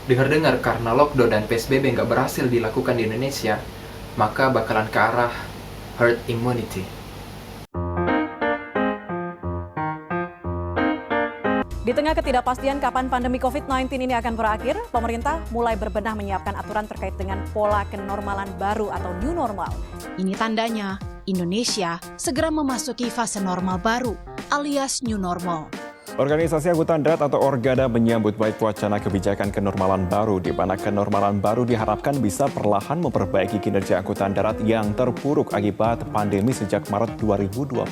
Dengar-dengar karena lockdown dan PSBB nggak berhasil dilakukan di Indonesia, maka bakalan ke arah herd immunity. Di tengah ketidakpastian kapan pandemi COVID-19 ini akan berakhir, pemerintah mulai berbenah menyiapkan aturan terkait dengan pola kenormalan baru atau new normal. Ini tandanya Indonesia segera memasuki fase normal baru alias new normal. Organisasi Angkutan Darat atau Orgada menyambut baik wacana kebijakan kenormalan baru, di mana kenormalan baru diharapkan bisa perlahan memperbaiki kinerja angkutan darat yang terpuruk akibat pandemi sejak Maret 2020.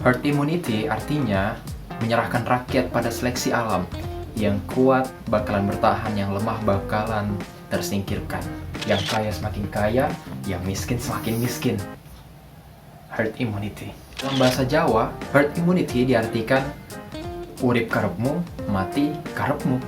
Herd immunity artinya menyerahkan rakyat pada seleksi alam. Yang kuat bakalan bertahan, yang lemah bakalan tersingkirkan. Yang kaya semakin kaya, yang miskin semakin miskin. Herd immunity. Dalam bahasa Jawa, herd immunity diartikan urip karepmu, mati karepmu.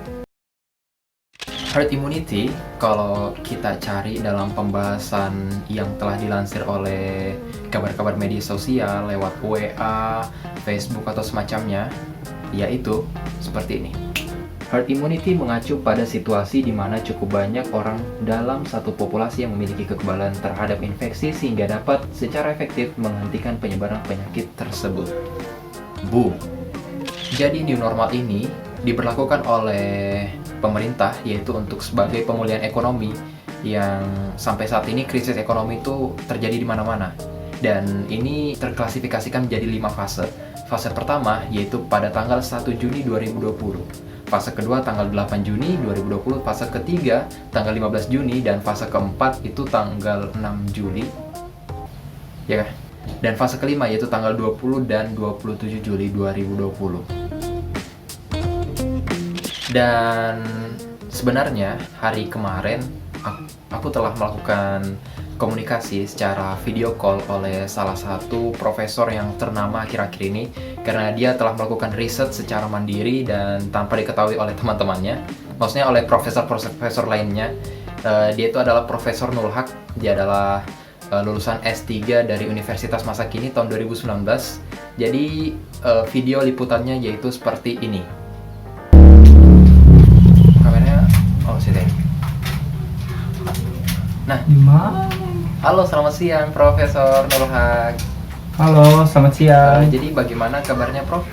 Herd immunity, kalau kita cari dalam pembahasan yang telah dilansir oleh kabar-kabar media sosial lewat WA, Facebook atau semacamnya, yaitu seperti ini. Herd immunity mengacu pada situasi di mana cukup banyak orang dalam satu populasi yang memiliki kekebalan terhadap infeksi sehingga dapat secara efektif menghentikan penyebaran penyakit tersebut. Boom. Jadi new normal ini diberlakukan oleh pemerintah, yaitu untuk sebagai pemulihan ekonomi yang sampai saat ini krisis ekonomi itu terjadi di mana-mana. Dan ini terklasifikasikan menjadi 5 fase. Fase pertama yaitu pada tanggal 1 Juni 2020. Fase kedua tanggal 8 Juni 2020, fase ketiga tanggal 15 Juni, dan fase keempat itu tanggal 6 Juli. Ya kan? Dan fase kelima yaitu tanggal 20 dan 27 Juli 2020. Dan sebenarnya hari kemarin aku telah melakukan komunikasi secara video call oleh salah satu profesor yang ternama akhir-akhir ini, karena dia telah melakukan riset secara mandiri dan tanpa diketahui oleh teman-temannya, maksudnya oleh profesor-profesor lainnya. Dia itu adalah Profesor Nurul Haq. Dia adalah lulusan S3 dari Universitas Masa Kini tahun 2019. Jadi video liputannya yaitu seperti ini. Kameranya, oh sini. Nah, Gimana? halo selamat siang Profesor Nurul Haq. Halo, selamat siang. Jadi bagaimana kabarnya Prof?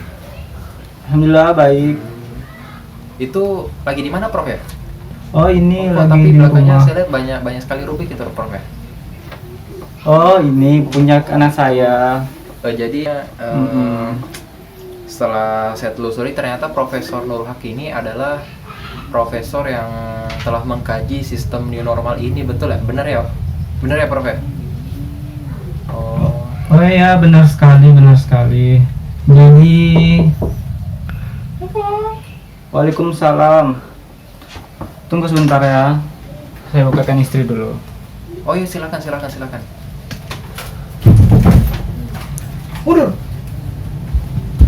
Alhamdulillah baik. Itu lagi di mana Prof ya? Oh ini Oh, lagi tapi di belakangnya rumah. saya lihat banyak sekali rubik itu Prof ya. Oh ini punya anak saya. Jadi setelah saya telusuri ternyata Profesor Nurul Haq ini adalah profesor yang telah mengkaji sistem new normal ini, betul ya? Benar ya? Benar ya Prof ya? Oh. Oh ya benar sekali, benar sekali. Jadi Waalaikumsalam. Tunggu sebentar ya. Saya bukakan istri dulu. Oh iya, silakan. Udah.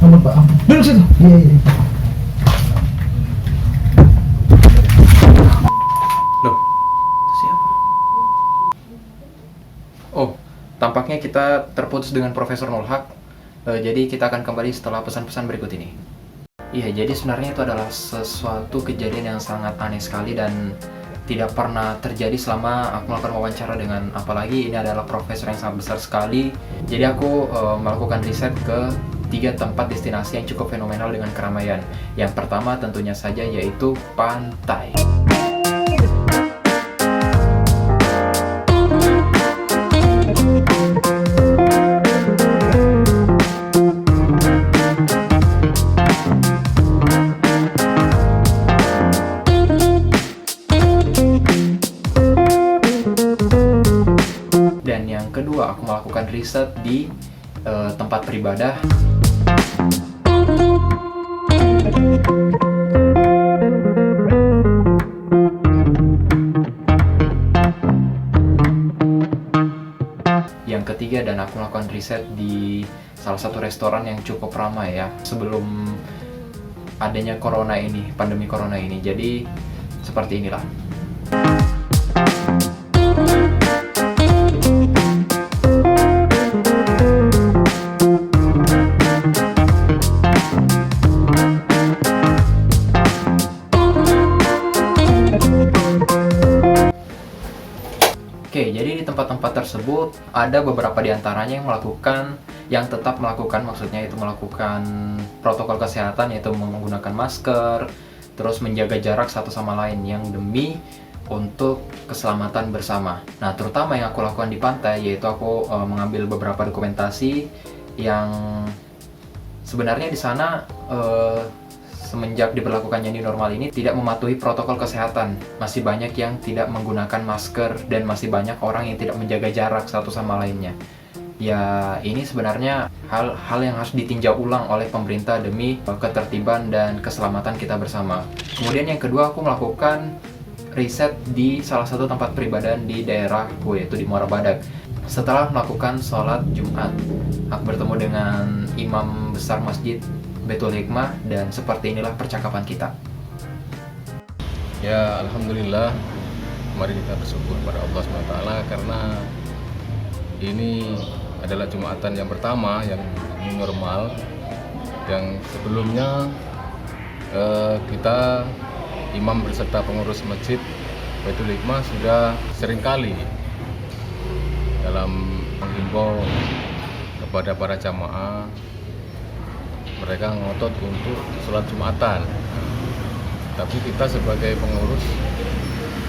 Ampun Pak, ampun. Duduk situ. Iya. Loh, itu siapa? Oh, tampaknya kita terputus dengan Profesor Nurul Haq. Jadi kita akan kembali setelah pesan-pesan berikut ini. Iya, jadi sebenarnya itu adalah sesuatu kejadian yang sangat aneh sekali dan tidak pernah terjadi selama aku melakukan wawancara dengan, apalagi ini adalah profesor yang sangat besar sekali. Jadi aku melakukan riset ke 3 tempat destinasi yang cukup fenomenal dengan keramaian. Yang pertama tentunya saja yaitu pantai. Dan yang kedua, aku melakukan riset di tempat beribadah. Yang ketiga, dan aku melakukan riset di salah satu restoran yang cukup ramai ya, sebelum adanya corona ini, pandemi corona ini. Jadi seperti inilah. Oke, jadi di tempat-tempat tersebut ada beberapa di antaranya yang tetap melakukan, maksudnya itu melakukan protokol kesehatan, yaitu menggunakan masker, terus menjaga jarak satu sama lain yang demi untuk keselamatan bersama. Nah, terutama yang aku lakukan di pantai, yaitu aku mengambil beberapa dokumentasi yang sebenarnya di sana semenjak diberlakukannya new normal ini tidak mematuhi protokol kesehatan. Masih banyak yang tidak menggunakan masker dan masih banyak orang yang tidak menjaga jarak satu sama lainnya. Ya, ini sebenarnya hal yang harus ditinjau ulang oleh pemerintah demi ketertiban dan keselamatan kita bersama. Kemudian yang kedua, aku melakukan riset di salah satu tempat peribadahan di daerahku, yaitu di Muara Badak. Setelah melakukan sholat Jumat, aku bertemu dengan imam besar masjid Baitul Hikmah, dan seperti inilah percakapan kita. Ya, alhamdulillah, mari kita bersyukur pada Allah SWT karena ini adalah Jumatan yang pertama yang new normal, yang sebelumnya kita imam beserta pengurus masjid Baitul Hikmah sudah seringkali dalam menghimbau kepada para jamaah, mereka ngotot untuk sholat Jumatan. Tapi kita sebagai pengurus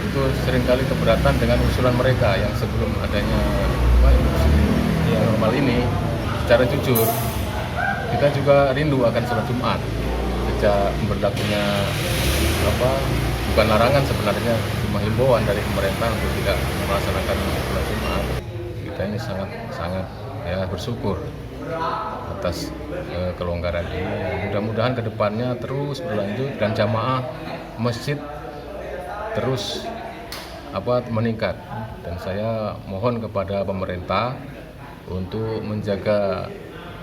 itu seringkali keberatan dengan usulan mereka yang sebelum adanya yang normal ini. Secara jujur, kita juga rindu akan sholat Jumat. Sejak berlakunya bukan larangan sebenarnya, cuma himbauan dari pemerintah untuk tidak melaksanakan sholat Jumat. Kita ini sangat ya bersyukur atas kelonggaran ini. Mudah-mudahan kedepannya terus berlanjut dan jamaah masjid terus meningkat. Dan saya mohon kepada pemerintah untuk menjaga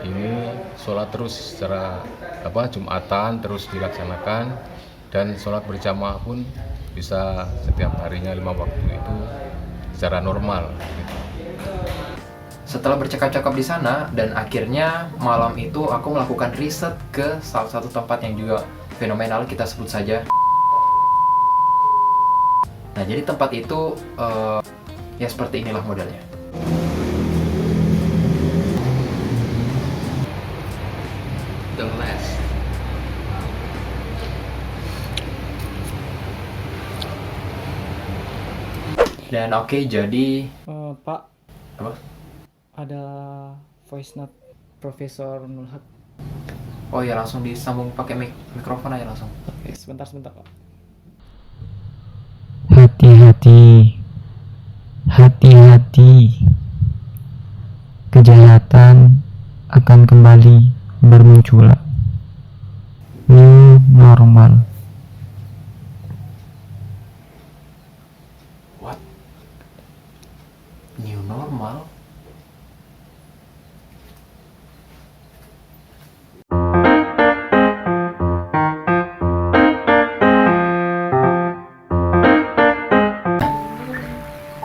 ini sholat terus secara Jumatan terus dilaksanakan, dan sholat berjamaah pun bisa setiap harinya 5 waktu itu secara normal gitu. Setelah bercakap-cakap di sana, dan akhirnya malam itu aku melakukan riset ke salah satu tempat yang juga fenomenal, kita sebut saja. Nah, jadi tempat itu ya seperti inilah modelnya. The Last. Dan oke, jadi Pak, apa? ada voice note Profesor Nurhak. Oh ya, langsung disambung pakai mikrofon aja langsung. Oke, sebentar Pak. Hati-hati, kejahatan akan kembali bermunculan. New normal. What? New normal?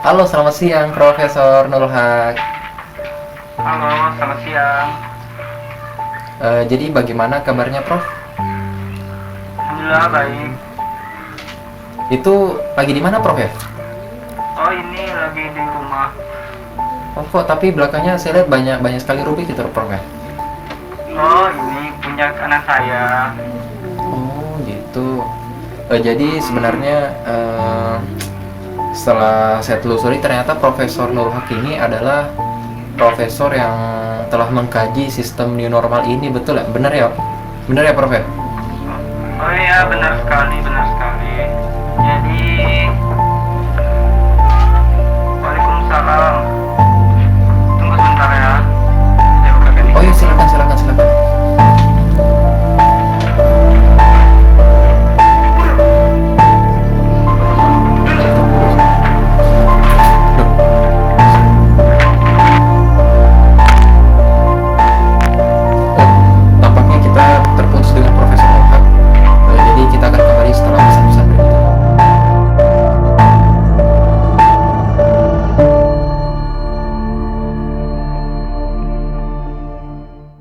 Halo, selamat siang Profesor Nurhak. Halo, selamat siang. Jadi bagaimana kabarnya, Prof? Alhamdulillah baik. Itu lagi di mana, Prof ya? Oh, ini lagi di rumah. Oh, kok tapi belakangnya saya lihat banyak sekali rubik gitu, Prof ya? Oh, ini punya anak saya. Oh, gitu. Jadi sebenarnya setelah saya telusuri, ternyata Profesor Nurhak ini adalah profesor yang telah mengkaji sistem new normal ini, betul ya? Benar ya? Benar ya, Prof? Oh iya, benar sekali. Jadi, Waalaikumsalam.